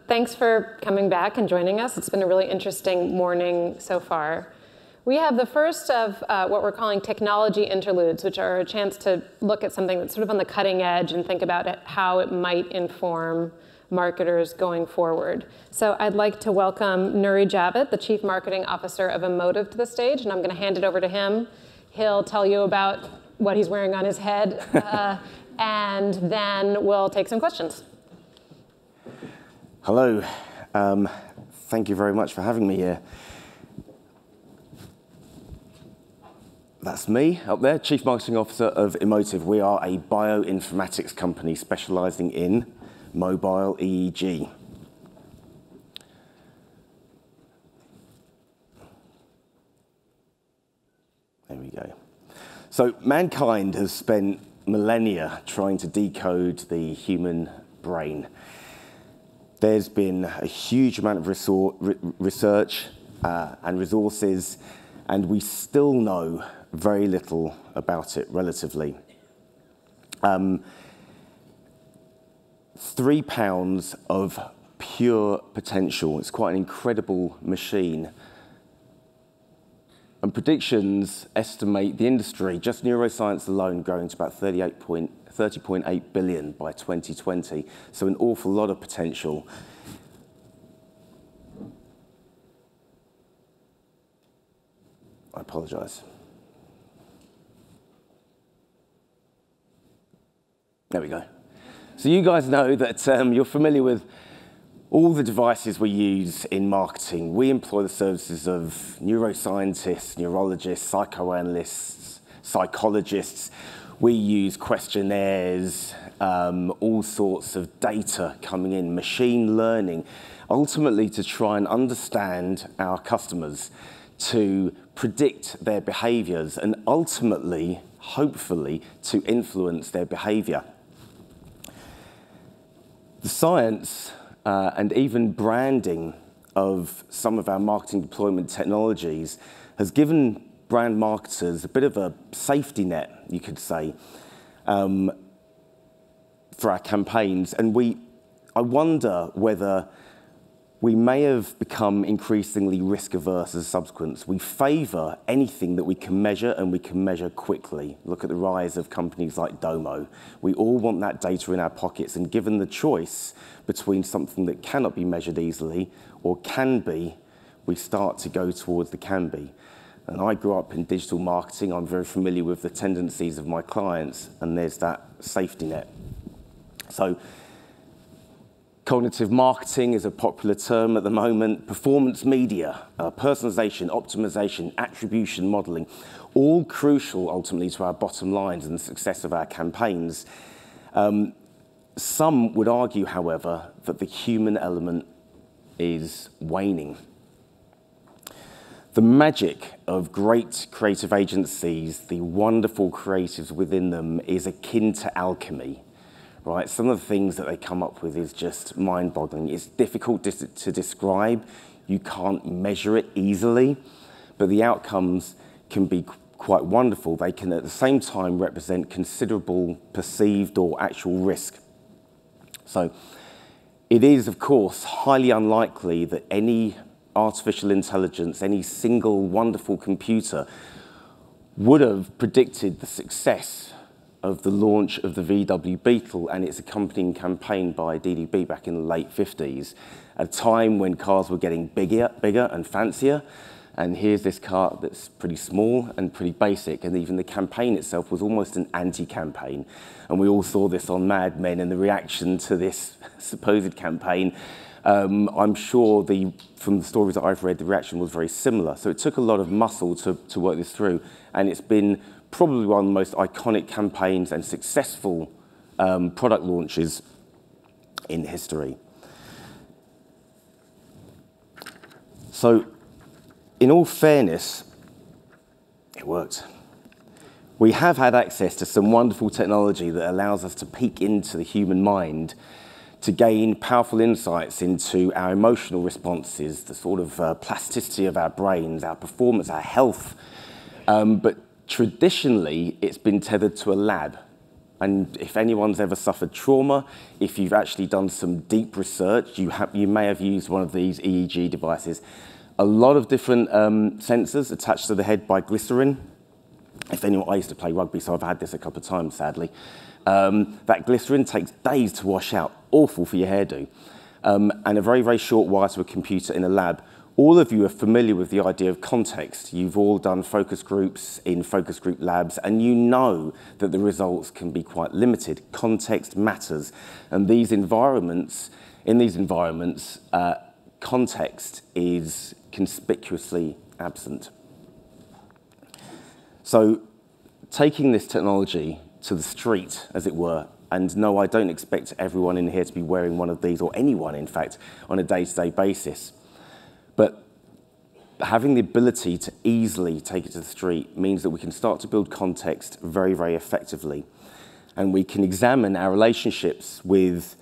thanks for coming back and joining us. It's been a really interesting morning so far. We have the first of what we're calling technology interludes, which are a chance to look at something that's sort of on the cutting edge and think about how it might inform marketers going forward. So I'd like to welcome Nuri Javed, the Chief Marketing Officer of Emotive, to the stage, and I'm going to hand it over to him. He'll tell you about what he's wearing on his head, and then we'll take some questions. Hello. Thank you very much for having me here. That's me up there, Chief Marketing Officer of Emotive. We are a bioinformatics company specializing in mobile EEG. There we go. So mankind has spent millennia trying to decode the human brain. There's been a huge amount of research and resources, and we still know very little about it relatively. 3 pounds of pure potential. It's quite an incredible machine. And predictions estimate the industry, just neuroscience alone, growing to about 30.8 billion by 2020. So an awful lot of potential. I apologize. There we go. So you guys know that you're familiar with all the devices we use in marketing. We employ the services of neuroscientists, neurologists, psychoanalysts, psychologists. We use questionnaires, all sorts of data coming in, machine learning, ultimately to try and understand our customers, to predict their behaviors, and ultimately, hopefully, to influence their behavior. The science and even branding of some of our marketing deployment technologies has given brand marketers a bit of a safety net, you could say, for our campaigns. And I wonder whether we may have become increasingly risk-averse as a subsequence. We favor anything that we can measure and we can measure quickly. Look at the rise of companies like Domo. We all want that data in our pockets, and given the choice between something that cannot be measured easily or can be, we start to go towards the can be. And I grew up in digital marketing. I'm very familiar with the tendencies of my clients, and there's that safety net. So cognitive marketing is a popular term at the moment. Performance media, personalization, optimization, attribution modeling, all crucial ultimately to our bottom lines and the success of our campaigns. Some would argue, however, that the human element is waning. The magic of great creative agencies, the wonderful creatives within them, is akin to alchemy. Right? Some of the things that they come up with is just mind-boggling. It's difficult to describe. You can't measure it easily, but the outcomes can be quite wonderful. They can, at the same time, represent considerable perceived or actual risk. So it is, of course, highly unlikely that any artificial intelligence, any single wonderful computer would have predicted the success of the launch of the VW Beetle and its accompanying campaign by DDB back in the late 50s, at a time when cars were getting bigger and fancier. And here's this car that's pretty small and pretty basic, and even the campaign itself was almost an anti-campaign. And we all saw this on Mad Men and the reaction to this supposed campaign. I'm sure from the stories that I've read, the reaction was very similar. So it took a lot of muscle to work this through, and it's been probably one of the most iconic campaigns and successful product launches in history. So, in all fairness, it worked. We have had access to some wonderful technology that allows us to peek into the human mind to gain powerful insights into our emotional responses, the sort of plasticity of our brains, our performance, our health. But traditionally, it's been tethered to a lab. And if anyone's ever suffered trauma, if you've actually done some deep research, you may have used one of these EEG devices. A lot of different sensors attached to the head by glycerin. If anyone, I used to play rugby, so I've had this a couple of times, sadly. That glycerin takes days to wash out, awful for your hairdo. And a very, very short wire to a computer in a lab. All of you are familiar with the idea of context. You've all done focus groups in focus group labs, and you know that the results can be quite limited. Context matters. And in these environments, context is conspicuously absent. So taking this technology to the street, as it were, and no, I don't expect everyone in here to be wearing one of these, or anyone, in fact, on a day-to-day basis. But having the ability to easily take it to the street means that we can start to build context very, very effectively. And we can examine our relationships with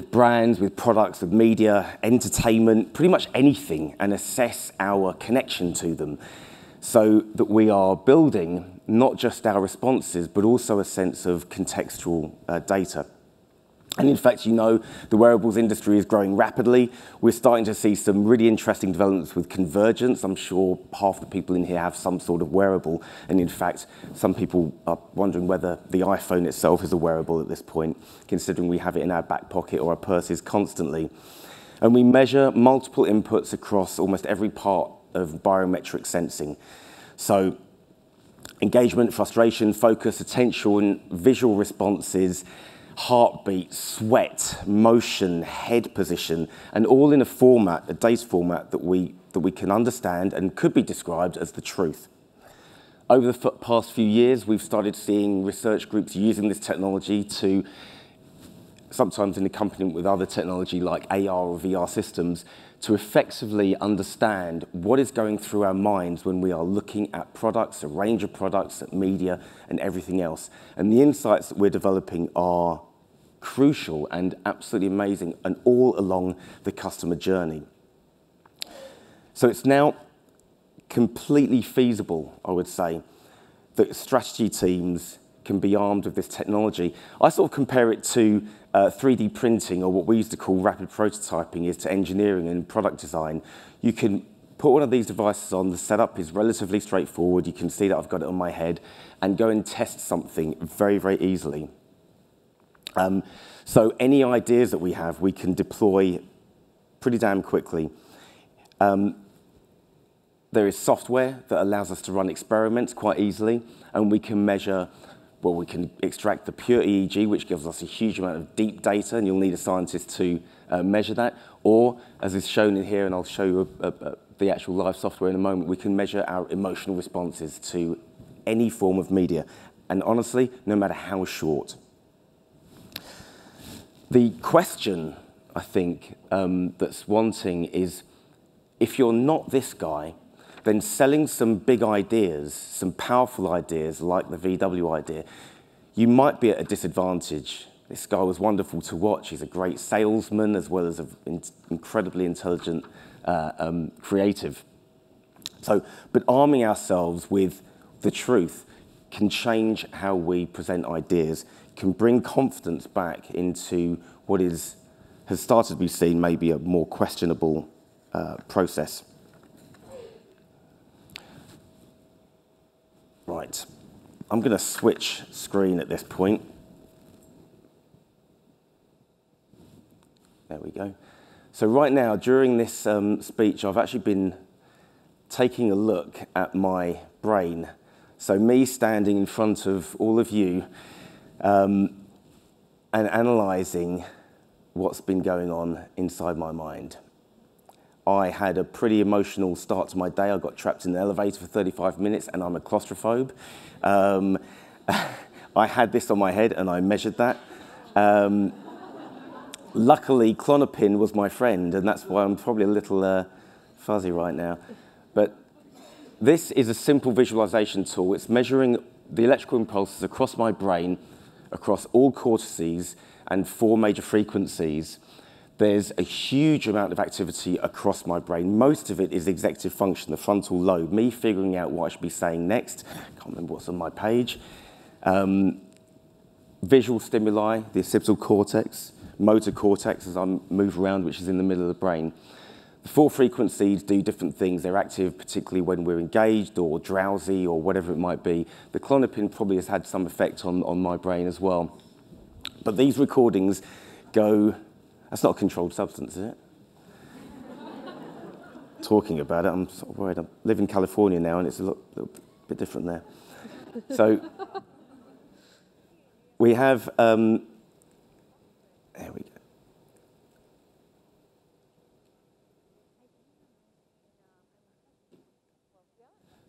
brands, with products, with media, entertainment, pretty much anything, and assess our connection to them so that we are building not just our responses, but also a sense of contextual data. And in fact, you know, the wearables industry is growing rapidly. We're starting to see some really interesting developments with convergence. I'm sure half the people in here have some sort of wearable. And in fact, some people are wondering whether the iPhone itself is a wearable at this point, considering we have it in our back pocket or our purses constantly. And we measure multiple inputs across almost every part of biometric sensing. So engagement, frustration, focus, attention, visual responses, heartbeat, sweat, motion, head position, and all in a format, a data format that we can understand and could be described as the truth. Over the past few years, we've started seeing research groups using this technology to, sometimes in accompaniment with other technology like AR or VR systems, to effectively understand what is going through our minds when we are looking at products, a range of products, at media, and everything else. And the insights that we're developing are crucial and absolutely amazing, and all along the customer journey. So it's now completely feasible, I would say, that strategy teams can be armed with this technology. I sort of compare it to 3D printing, or what we used to call rapid prototyping, is to engineering and product design. You can put one of these devices on, the setup is relatively straightforward, you can see that I've got it on my head, and go and test something very, very easily. So any ideas that we have, we can deploy pretty damn quickly. There is software that allows us to run experiments quite easily, and we can measure, well, we can extract the pure EEG, which gives us a huge amount of deep data, and you'll need a scientist to measure that. Or, as is shown in here, and I'll show you the actual live software in a moment, we can measure our emotional responses to any form of media. And honestly, no matter how short. The question, I think, that's wanting is, if you're not this guy, then selling some big ideas, some powerful ideas like the VW idea, you might be at a disadvantage. This guy was wonderful to watch. He's a great salesman as well as an incredibly intelligent creative. So, but arming ourselves with the truth can change how we present ideas, can bring confidence back into what has started to be seen maybe a more questionable process. Right, I'm going to switch screen at this point. There we go. So right now, during this speech, I've actually been taking a look at my brain. So me standing in front of all of you and analysing what's been going on inside my mind. I had a pretty emotional start to my day. I got trapped in the elevator for 35 minutes, and I'm a claustrophobe. I had this on my head, and I measured that. Luckily, Klonopin was my friend, and that's why I'm probably a little fuzzy right now. But this is a simple visualization tool. It's measuring the electrical impulses across my brain, across all cortices and 4 major frequencies. There's a huge amount of activity across my brain. Most of it is executive function, the frontal lobe, me figuring out what I should be saying next. I can't remember what's on my page. visual stimuli, the occipital cortex, motor cortex as I move around, which is in the middle of the brain. The 4 frequencies do different things. They're active particularly when we're engaged or drowsy or whatever it might be. The clonopin probably has had some effect on my brain as well. But these recordings go, that's not a controlled substance, is it? Talking about it, I'm sort of worried. I live in California now and it's a little bit different there. So we have, there we go.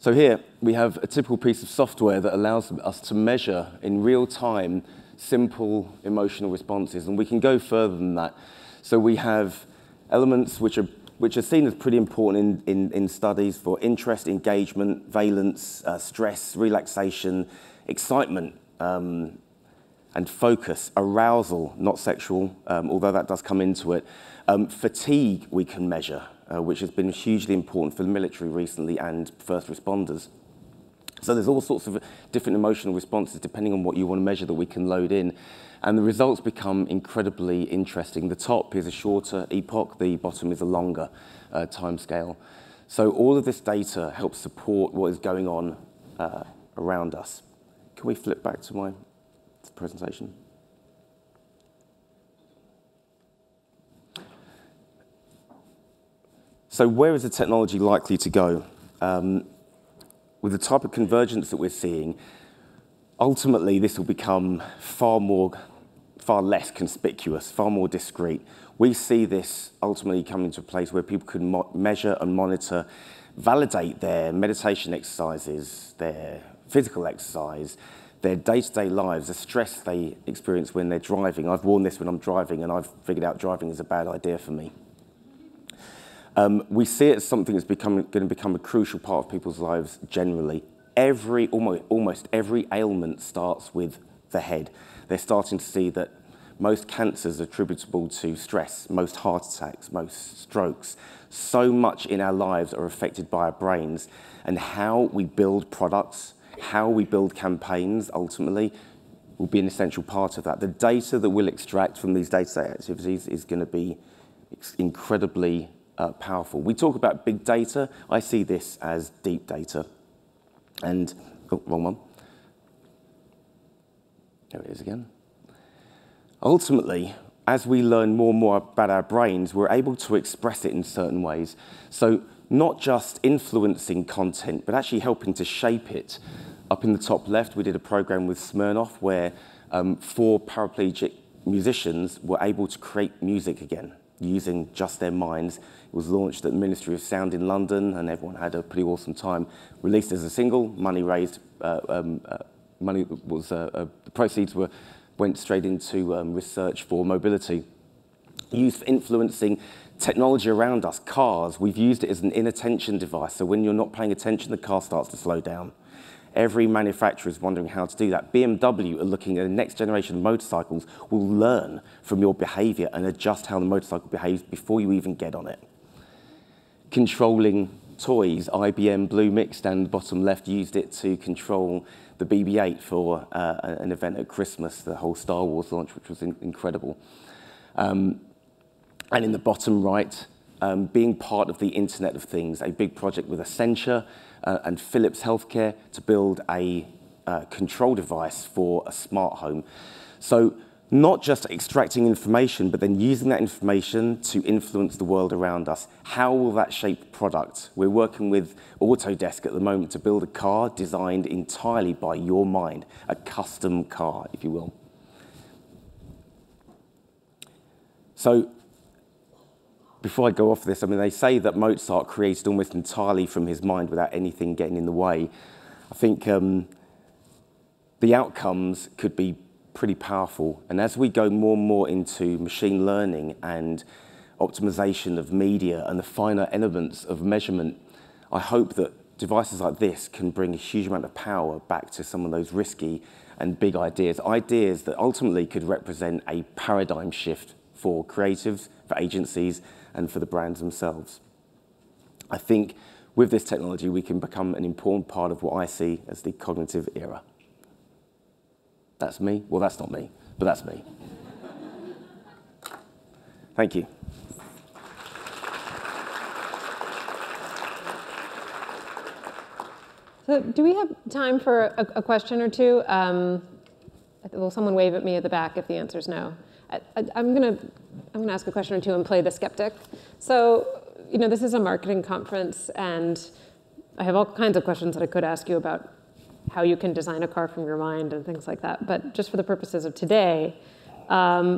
So here we have a typical piece of software that allows us to measure in real time simple emotional responses, and we can go further than that. So we have elements which are seen as pretty important in studies for interest, engagement, valence, stress, relaxation, excitement, and focus, arousal, not sexual, although that does come into it. Fatigue we can measure, which has been hugely important for the military recently and first responders. So there's all sorts of different emotional responses depending on what you want to measure that we can load in. And the results become incredibly interesting. The top is a shorter epoch, the bottom is a longer time scale. So all of this data helps support what is going on around us. Can we flip back to my presentation? So where is the technology likely to go? With the type of convergence that we're seeing, ultimately this will become far less conspicuous, far more discrete. We see this ultimately coming to a place where people can measure and monitor, validate their meditation exercises, their physical exercise, their day-to-day lives, the stress they experience when they're driving. I've worn this when I'm driving, and I've figured out driving is a bad idea for me. We see it as something that's going to become a crucial part of people's lives generally. Almost every ailment starts with the head. They're starting to see that most cancers are attributable to stress, most heart attacks, most strokes. So much in our lives are affected by our brains, and how we build products, how we build campaigns ultimately will be an essential part of that. The data that we'll extract from these day-to-day activities is going to be incredibly powerful. We talk about big data. I see this as deep data. And, oh, wrong one. There it is again. Ultimately, as we learn more and more about our brains, we're able to express it in certain ways. So not just influencing content, but actually helping to shape it. Up in the top left, we did a program with Smirnoff where 4 paraplegic musicians were able to create music again using just their minds. It was launched at the Ministry of Sound in London, and everyone had a pretty awesome time. Released as a single, money raised, the proceeds went straight into research for mobility. Used for influencing technology around us, cars. We've used it as an inattention device, so when you're not paying attention, the car starts to slow down. Every manufacturer is wondering how to do that. BMW are looking at the next generation of motorcycles will learn from your behavior and adjust how the motorcycle behaves before you even get on it. Controlling toys, IBM Blue Mix down the bottom left used it to control the BB-8 for an event at Christmas, the whole Star Wars launch, which was incredible. And in the bottom right, being part of the Internet of Things, a big project with Accenture and Philips Healthcare to build a control device for a smart home. So not just extracting information, but then using that information to influence the world around us. How will that shape product? We're working with Autodesk at the moment to build a car designed entirely by your mind, a custom car, if you will. So before I go off this, I mean, they say that Mozart created almost entirely from his mind without anything getting in the way. I think the outcomes could be pretty powerful. And as we go more and more into machine learning and optimization of media and the finer elements of measurement, I hope that devices like this can bring a huge amount of power back to some of those risky and big ideas, ideas that ultimately could represent a paradigm shift for creatives, for agencies, and for the brands themselves. I think with this technology, we can become an important part of what I see as the cognitive era. That's me? Well, that's not me, but that's me. Thank you. So do we have time for a question or two? Will someone wave at me at the back if the answer is no? I'm gonna ask a question or two and play the skeptic. So, this is a marketing conference, and I have all kinds of questions that I could ask you about how you can design a car from your mind and things like that. But just for the purposes of today, for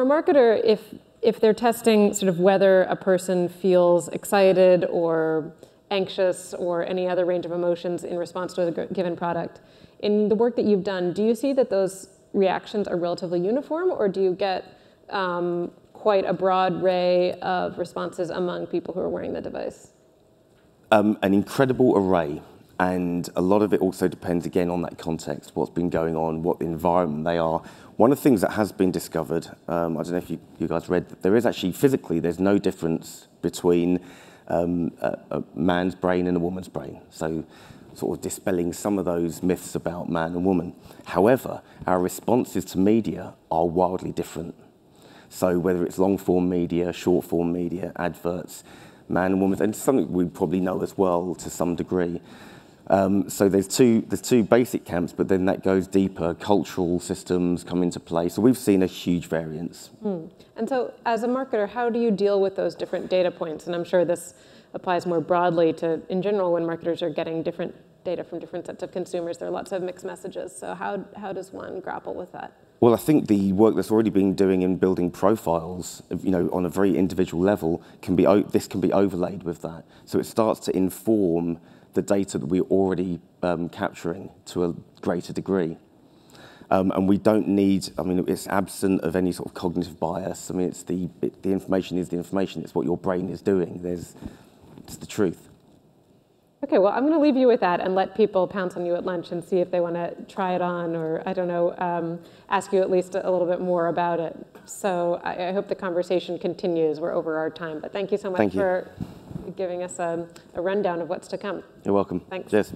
a marketer, if they're testing sort of whether a person feels excited or anxious or any other range of emotions in response to a given product, in the work that you've done, do you see that those reactions are relatively uniform, or do you get quite a broad array of responses among people who are wearing the device? An incredible array, and a lot of it also depends again on that context, what's been going on, what the environment they are. One of the things that has been discovered, I don't know if you guys read, that there is actually physically, there's no difference between a man's brain and a woman's brain. So sort of dispelling some of those myths about man and woman. However, our responses to media are wildly different. So whether it's long-form media, short-form media, adverts, man and woman, and something we probably know as well to some degree. So there's two basic camps, but then that goes deeper. Cultural systems come into play. So we've seen a huge variance. And so as a marketer, how do you deal with those different data points? And I'm sure this applies more broadly to, in general, when marketers are getting different data from different sets of consumers, there are lots of mixed messages. So how does one grapple with that? Well, I think the work that's already been doing in building profiles, on a very individual level, this can be overlaid with that. So it starts to inform the data that we're already capturing to a greater degree. And we don't need, it's absent of any sort of cognitive bias. It's the information is the information. It's what your brain is doing. It's the truth. Okay, well, I'm going to leave you with that and let people pounce on you at lunch and see if they want to try it on or, I don't know, ask you at least a little bit more about it. So I hope the conversation continues. We're over our time, but thank you so much for giving us a rundown of what's to come. You're welcome. Thanks. Cheers.